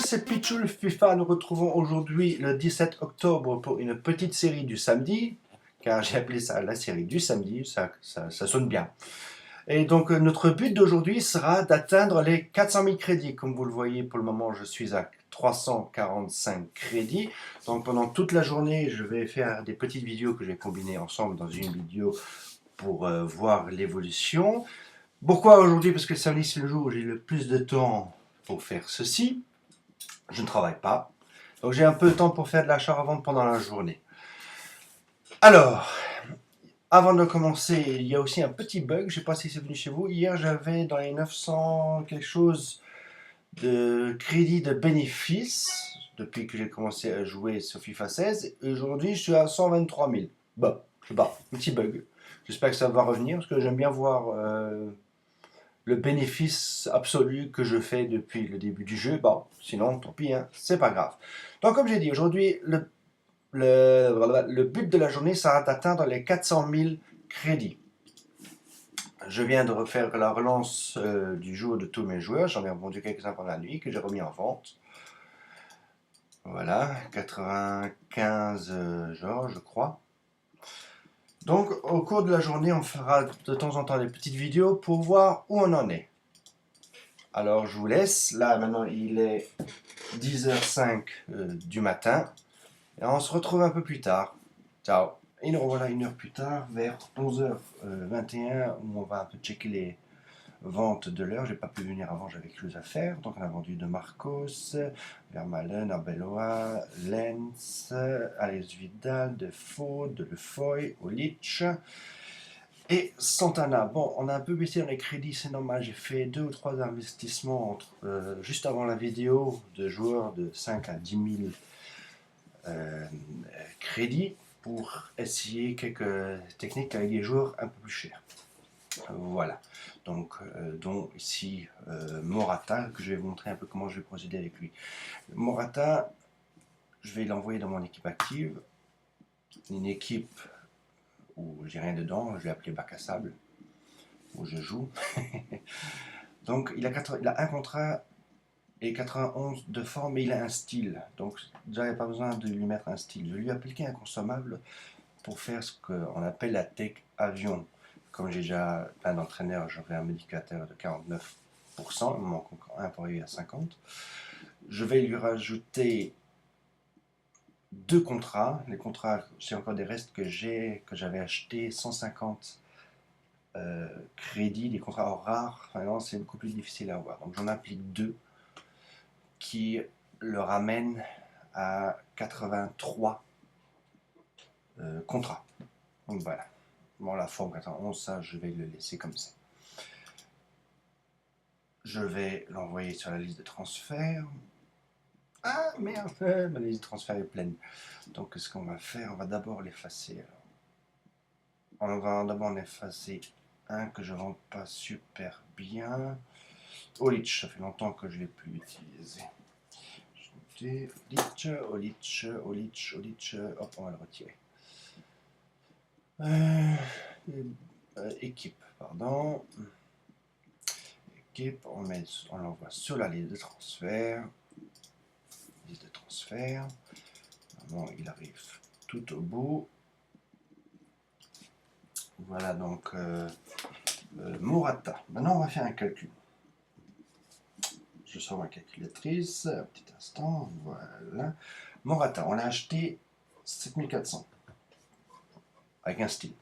c'est Pichoul FIFA. Nous retrouvons aujourd'hui le 17 octobre pour une petite série du samedi, car j'ai appelé ça la série du samedi, ça sonne bien. Et donc notre but d'aujourd'hui sera d'atteindre les 400 000 crédits. Comme vous le voyez, pour le moment, je suis à 345 crédits. Donc pendant toute la journée, je vais faire des petites vidéos que je vais combiner ensemble dans une vidéo pour voir l'évolution. Pourquoi aujourd'hui? Parce que le samedi, c'est le jour où j'ai le plus de temps pour faire ceci. Je ne travaille pas. Donc j'ai un peu de temps pour faire de l'achat-revente pendant la journée. Alors, avant de commencer, il y a aussi un petit bug. Je ne sais pas si c'est venu chez vous. Hier, j'avais dans les 900 quelque chose de crédit de bénéfice depuis que j'ai commencé à jouer sur FIFA 16. Et aujourd'hui, je suis à 123 000. Bon, je sais pas, un petit bug. J'espère que ça va revenir parce que j'aime bien voir le bénéfice absolu que je fais depuis le début du jeu. Bon, sinon, tant pis, hein, c'est pas grave. Donc, comme j'ai dit, aujourd'hui, le but de la journée sera d'atteindre les 400 000 crédits. Je viens de refaire la relance du jour de tous mes joueurs. J'en ai revendu quelques-uns pendant la nuit que j'ai remis en vente. Voilà, 95 genres, je crois. Donc, au cours de la journée, on fera de temps en temps des petites vidéos pour voir où on en est. Alors, je vous laisse. Là, maintenant, il est 10h05 du matin. Et on se retrouve un peu plus tard. Ciao. Et nous revoilà une heure plus tard, vers 11h21, où on va un peu checker les ventes de l'heure. J'ai pas pu venir avant, j'avais quelque chose à faire. Donc, on a vendu de Marcos, Vermaelen, Arbeloa, Lens, Alex Vidal, de Faux, de Le Foy, Olic. Et Santana, bon, on a un peu baissé dans les crédits, c'est normal. J'ai fait 2 ou 3 investissements juste avant la vidéo de joueurs de 5 à 10 000 crédits pour essayer quelques techniques avec des joueurs un peu plus chers. Voilà, donc dont ici Morata, que je vais vous montrer un peu comment je vais procéder avec lui. Morata, je vais l'envoyer dans mon équipe active, une équipe où j'ai rien dedans, je vais appeler bac à sable, où je joue. Donc il a un contrat et 91 de forme, mais il a un style. Donc j'avais pas besoin de lui mettre un style. Je lui ai appliqué un consommable pour faire ce qu'on appelle la tech avion. Comme j'ai déjà plein d'entraîneurs, j'aurai un modificateur de 49%, il me manque encore un pour arriver à 50%. Je vais lui rajouter 2 contrats. Les contrats, c'est encore des restes que j'avais acheté 150 crédits, des contrats rares. Enfin, non, c'est beaucoup plus difficile à avoir. Donc j'en applique 2 qui le ramènent à 83 contrats. Donc voilà. Bon, la forme 91, ça, je vais le laisser comme ça. Je vais l'envoyer sur la liste de transferts. Ah merde, ma liste de transferts est pleine. Donc, ce qu'on va faire, on va d'abord l'effacer. On va d'abord en effacer un que je ne vends pas super bien. Olic, ça fait longtemps que je ne l'ai plus utilisé. Olic, hop, on va le retirer. Équipe, pardon. Équipe, on l'envoie sur la liste de transfert. Liste de transfert. Bon, il arrive tout au bout. Voilà donc Morata. Maintenant, on va faire un calcul. Je sors ma calculatrice, un petit instant. Voilà. Morata, on l'a acheté 7400 avec un style.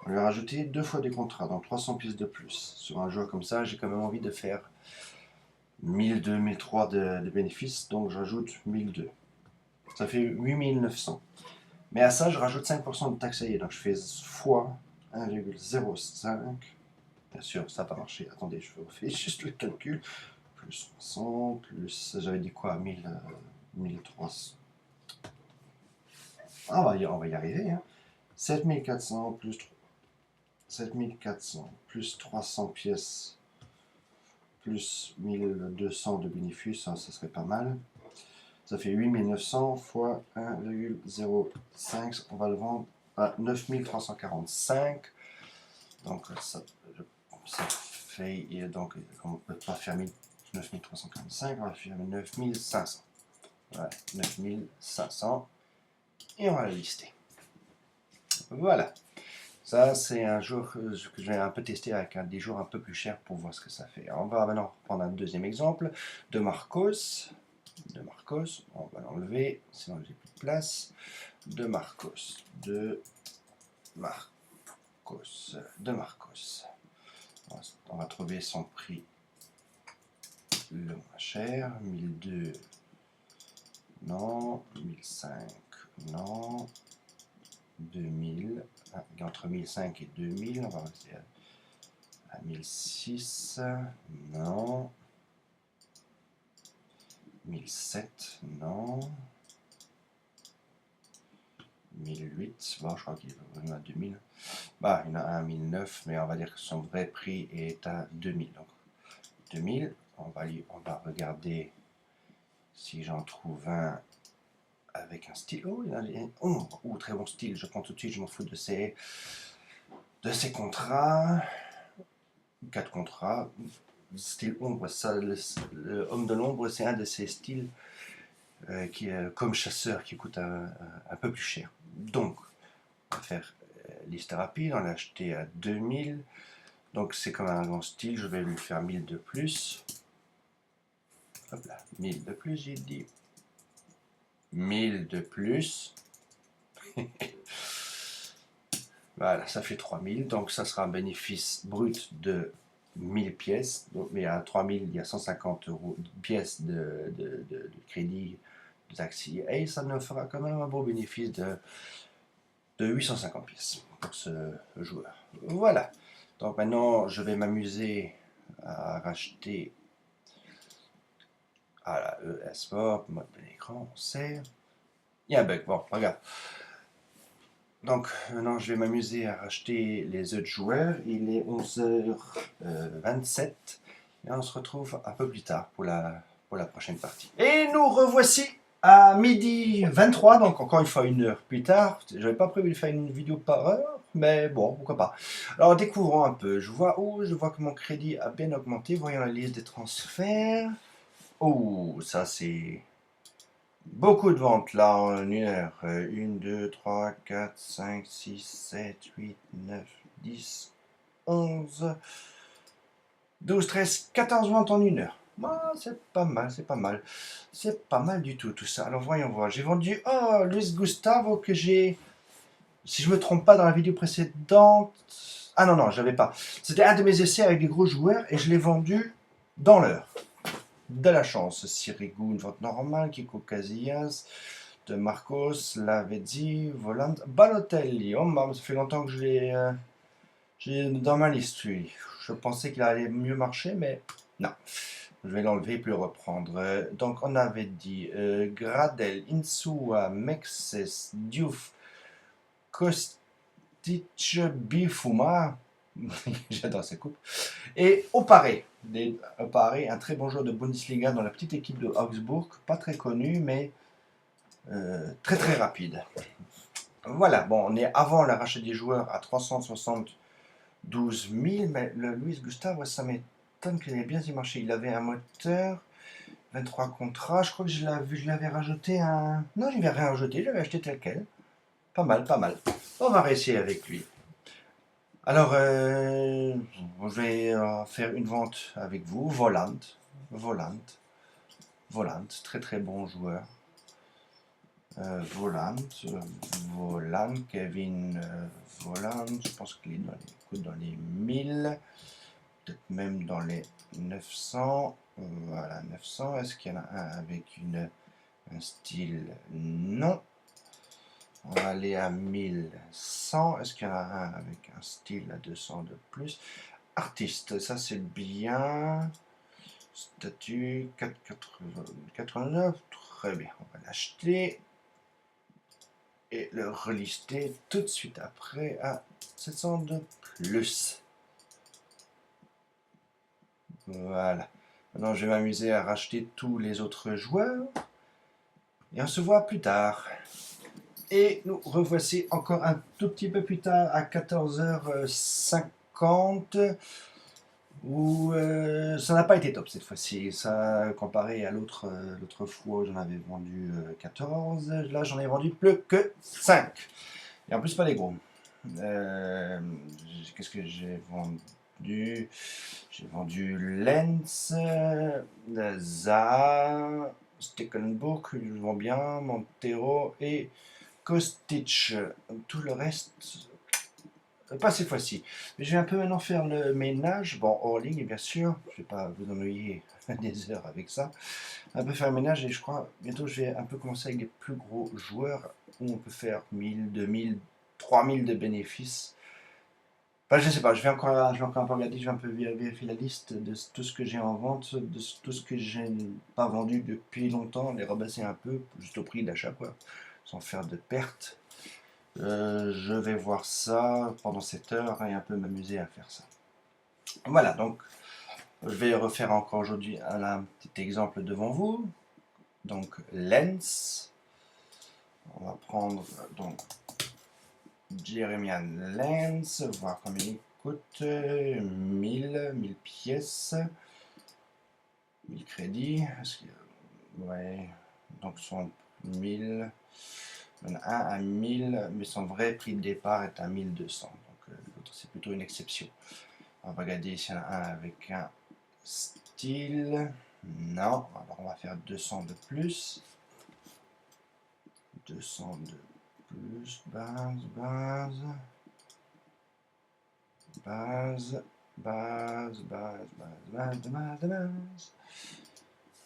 On lui a rajouté 2 fois des contrats, donc 300 pièces de plus. Sur un joueur comme ça, j'ai quand même envie de faire 1002, 1003 de bénéfices, donc j'ajoute 1002. Ça fait 8900. Mais à ça, je rajoute 5% de taxe à y, donc je fais fois 1,05. Bien sûr, ça n'a pas marché. Attendez, je refais juste le calcul. Plus 300, plus... J'avais dit quoi? 1300. Ah, on va y arriver. Hein. 7400 plus 7400 plus 300 pièces plus 1200 de bénéfices, ça serait pas mal. Ça fait 8900 fois 1,05. On va le vendre à 9345. Donc ça fait, donc on ne peut pas faire 9345, on va faire 9500. Voilà, 9500. Et on va le lister. Voilà. Ça, c'est un jour que je vais un peu tester avec des jours un peu plus chers pour voir ce que ça fait. Alors, on va maintenant prendre un deuxième exemple de Marcos. De Marcos, on va l'enlever, sinon j'ai plus de place. De Marcos. De Marcos. De Marcos. On va trouver son prix le moins cher. 1002. Non. 1005. Non. 2000. Entre 1005 et 2000. On va rester à 1006. Non. 1007. Non. 1008. Bon, je crois qu'il y en a 2000. Bah, il y en a un à 1009, mais on va dire que son vrai prix est à 2000. Donc, 2000. On va regarder si j'en trouve un avec un style. Oh, il y a très bon style. Je prends tout de suite, je m'en fous de ces contrats. 4 contrats. Style ombre, ça, le homme de l'ombre, c'est un de ces styles qui est comme chasseur qui coûte un peu plus cher. Donc, on va faire liste rapide. On l'a acheté à 2000. Donc, c'est comme un grand style. Je vais lui faire 1000 de plus. Hop là, 1000 de plus, j'ai dit. 1000 de plus. Voilà, ça fait 3000. Donc, ça sera un bénéfice brut de 1000 pièces. Donc, mais à 3000, il y a 150 € pièces de crédit de taxi. Et ça nous fera quand même un beau bénéfice de 850 pièces pour ce joueur. Voilà. Donc, maintenant, je vais m'amuser à racheter. Ah là, Sport, mode de l'écran, on sait. Il y a un bug, bon, regarde. Donc, maintenant, je vais m'amuser à racheter les autres joueurs. Il est 11h27. Et on se retrouve un peu plus tard pour la prochaine partie. Et nous revoici à midi 23, donc encore une fois 1 heure plus tard. Je n'avais pas prévu de faire une vidéo par heure, mais bon, pourquoi pas. Alors, découvrons un peu. Je vois que mon crédit a bien augmenté. Voyons la liste des transferts. Oh, ça c'est beaucoup de ventes là en 1 heure. 1, 2, 3, 4, 5, 6, 7, 8, 9, 10, 11, 12, 13, 14 ventes en 1 heure. Ah, c'est pas mal, c'est pas mal. C'est pas mal du tout ça. Alors voyons voir. J'ai vendu Luis Gustavo que j'ai, si je me trompe pas, dans la vidéo précédente. Ah non, j'avais pas. C'était un de mes essais avec des gros joueurs et je l'ai vendu dans l'heure. De la chance. Sirigu, une vente normale. Kiko Casillas, de Marcos, Lavezzi, Volant, Balotelli. Oh, ça fait longtemps que j'ai dans ma liste, lui. Je pensais qu'il allait mieux marcher, mais non. Je vais l'enlever et puis le reprendre. Donc, on avait dit Gradel, Insua, Mexes, Diouf, Kostic, Bifuma. J'adore ces coupes. Et Opare, un très bon joueur de Bundesliga dans la petite équipe de Augsbourg, pas très connu, mais très très rapide. Voilà, bon, on est avant le rachat des joueurs à 372 000, mais le Luis Gustavo, ça m'étonne qu'il ait bien y marché. Il avait un moteur, 23 contrats, je crois que je l'avais rajouté un... Non, je n'avais rien rajouté, je l'avais acheté tel quel. Pas mal, pas mal. On va réessayer avec lui. Alors, je vais faire une vente avec vous. Volant, très très bon joueur. Volant, Kevin Volant, je pense qu'il est dans les 1000, peut-être même dans les 900. Voilà, 900. Est-ce qu'il y en a un avec un style? Non. On va aller à 1100. Est-ce qu'il y en a un avec un style à 200 de plus? Artiste, ça c'est bien. Statut 489. Très bien, on va l'acheter. Et le relister tout de suite après à 700 de plus. Voilà. Maintenant, je vais m'amuser à racheter tous les autres joueurs. Et on se voit plus tard. Et nous revoici encore un tout petit peu plus tard à 14h50. où ça n'a pas été top cette fois-ci. Ça, comparé à l'autre fois, j'en avais vendu 14. Là, j'en ai vendu plus que 5. Et en plus, pas des gros. Qu'est-ce que j'ai vendu? J'ai vendu Lens, Zaha, Stekenburg, je le vends bien, Montero et Kostic. Tout le reste, pas cette fois-ci. Mais je vais un peu maintenant faire le ménage. Bon, hors ligne, bien sûr. Je ne vais pas vous ennuyer des heures avec ça. Un peu faire le ménage et je crois bientôt je vais un peu commencer avec les plus gros joueurs où on peut faire 1000, 2000, 3000 de bénéfices. Enfin, je sais pas, je vais encore un peu regarder, je vais un peu vérifier la liste de tout ce que j'ai en vente, de tout ce que j'ai pas vendu depuis longtemps, les rabasser un peu, juste au prix d'achat, quoi, sans faire de pertes. Je vais voir ça pendant cette heure et un peu m'amuser à faire ça. Voilà, donc je vais refaire encore aujourd'hui un petit exemple devant vous. Donc Lens, on va prendre donc Jeremian Lens, voir combien il coûte, 1000 pièces, 1000 crédits, ouais, donc son 1000, il y en a un à 1000, mais son vrai prix de départ est à 1200, donc l'autre c'est plutôt une exception. On va regarder s'il y en a un avec un style, non, alors on va faire 200 de plus, 200 de plus, base, base, base, base, base, base, base, base,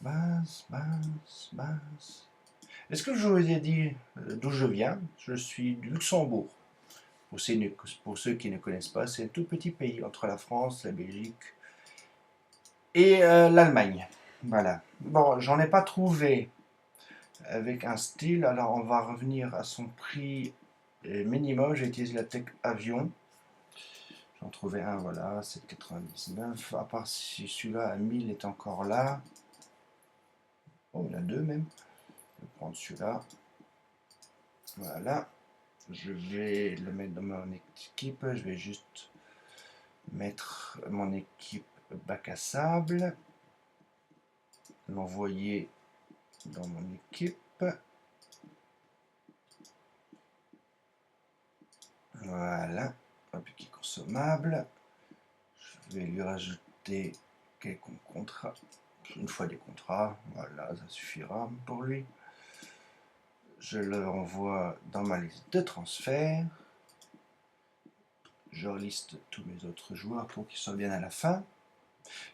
base, base, base. Est-ce que je vous ai dit d'où je viens? Je suis du Luxembourg. Pour ceux qui ne connaissent pas, c'est un tout petit pays entre la France, la Belgique et l'Allemagne. Voilà. Bon, j'en ai pas trouvé avec un style, alors on va revenir à son prix minimum. J'ai utilisé la Tech Avion. J'en trouvais un, voilà, 7,99. À part si celui-là à 1000 est encore là. Oh, il y en a deux même. Je vais prendre celui-là. Voilà. Je vais le mettre dans mon équipe. Je vais juste mettre mon équipe bac à sable. L'envoyer dans mon équipe. Voilà. Un petit consommable. Je vais lui rajouter quelques contrats. Une fois des contrats. Voilà, ça suffira pour lui. Je le renvoie dans ma liste de transferts. Je liste tous mes autres joueurs pour qu'ils soient bien à la fin.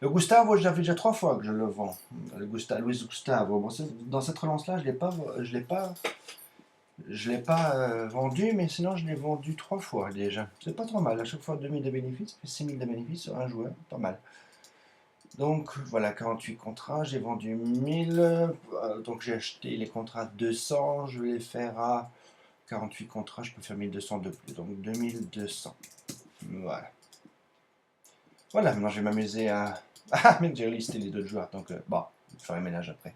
Le Gustavo, j'avais déjà 3 fois que je le vends. Le Luis Gustavo. Bon, dans cette relance-là, je l'ai pas vendu, mais sinon je l'ai vendu 3 fois déjà. C'est pas trop mal. À chaque fois 2000 de bénéfices, 6000 de bénéfices sur un joueur. Pas mal. Donc voilà, 48 contrats, j'ai vendu 1000, donc j'ai acheté les contrats 200, je vais les faire à 48 contrats, je peux faire 1200 de plus, donc 2200. Voilà. Voilà, maintenant je vais m'amuser à... Ah, mais j'ai listé les autres joueurs, donc bon, je ferai ménage après.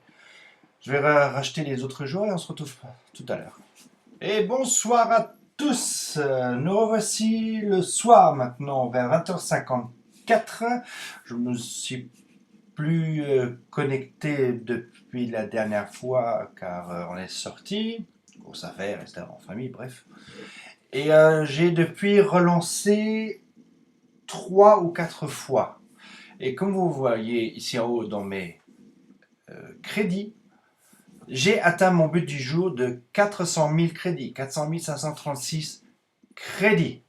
Je vais racheter les autres joueurs et on se retrouve tout à l'heure. Et bonsoir à tous, nous revoici le soir maintenant vers 20h54. Je me suis plus connecté depuis la dernière fois car on est sorti, grosse affaire, restaurant en famille, bref. Et j'ai depuis relancé 3 ou 4 fois. Et comme vous voyez ici en haut dans mes crédits, j'ai atteint mon but du jour de 400 000 crédits, 400 536 crédits,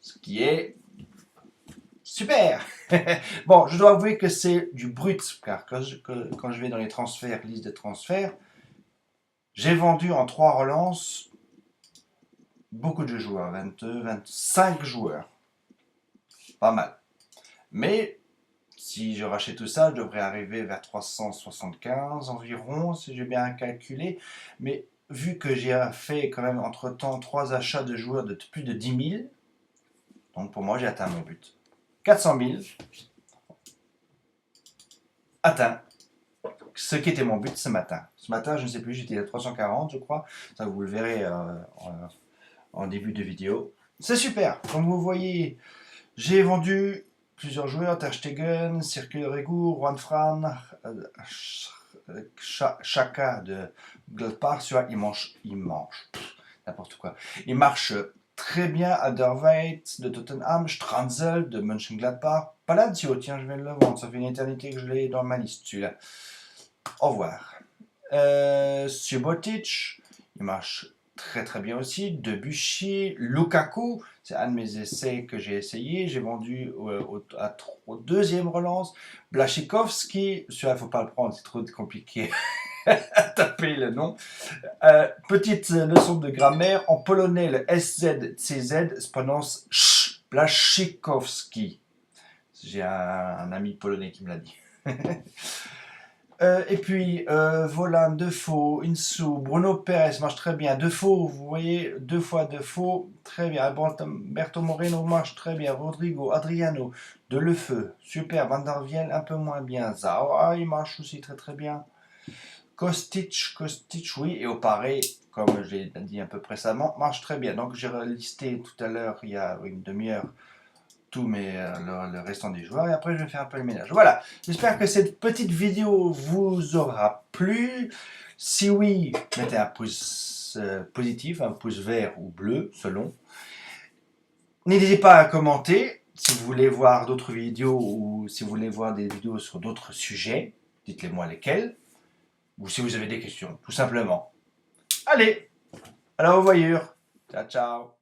ce qui est super. Bon, je dois avouer que c'est du brut, car quand je vais dans les transferts, liste de transferts, j'ai vendu en 3 relances beaucoup de joueurs, 22, 25 joueurs. Pas mal. Mais si je rachète tout ça, je devrais arriver vers 375 environ, si j'ai bien calculé. Mais vu que j'ai fait quand même entre-temps 3 achats de joueurs de plus de 10 000, donc pour moi j'ai atteint mon but. 400 000 atteint. Ce qui était mon but ce matin. Ce matin, je ne sais plus, j'étais à 340, je crois. Ça, vous le verrez en début de vidéo. C'est super. Comme vous voyez, j'ai vendu plusieurs joueurs, Ter Stegen, Circuit Regu, Juan Fran, Chaka de Gladbach, il mange, n'importe quoi. Il marche très bien, Alderweireld de Tottenham, Stranzel de Mönchengladbach, Palacio, tiens, je vais le vendre, ça fait une éternité que je l'ai dans ma liste, celui-là. Au revoir. Subotic, il marche très très bien aussi. Debuchy, Lukaku, c'est un de mes essais que j'ai essayé. J'ai vendu au deuxième relance. Błaszczykowski, celui-là, il ne faut pas le prendre, c'est trop compliqué à taper le nom. Petite leçon de grammaire. En polonais, le SZCZ se prononce Błaszczykowski. J'ai un ami polonais qui me l'a dit. Et puis, Volan, Defoe, Insou, Bruno Pérez marche très bien. Defoe, vous voyez, 2 fois Defoe, très bien. Alberto Moreno marche très bien. Rodrigo, Adriano, Delefeu, super. Van der Wiel, un peu moins bien. Zaha, il marche aussi très très bien. Kostic, oui. Et au pareil, comme j'ai dit un peu précédemment, marche très bien. Donc, j'ai listé tout à l'heure, il y a une demi-heure, le restant des joueurs et après je vais faire un peu le ménage. Voilà, j'espère que cette petite vidéo vous aura plu. Si oui, mettez un pouce positif, un pouce vert ou bleu selon. N'hésitez pas à commenter si vous voulez voir d'autres vidéos ou si vous voulez voir des vidéos sur d'autres sujets. Dites-les moi lesquels. Ou si vous avez des questions, tout simplement. Allez, à la revoyure. Ciao, ciao.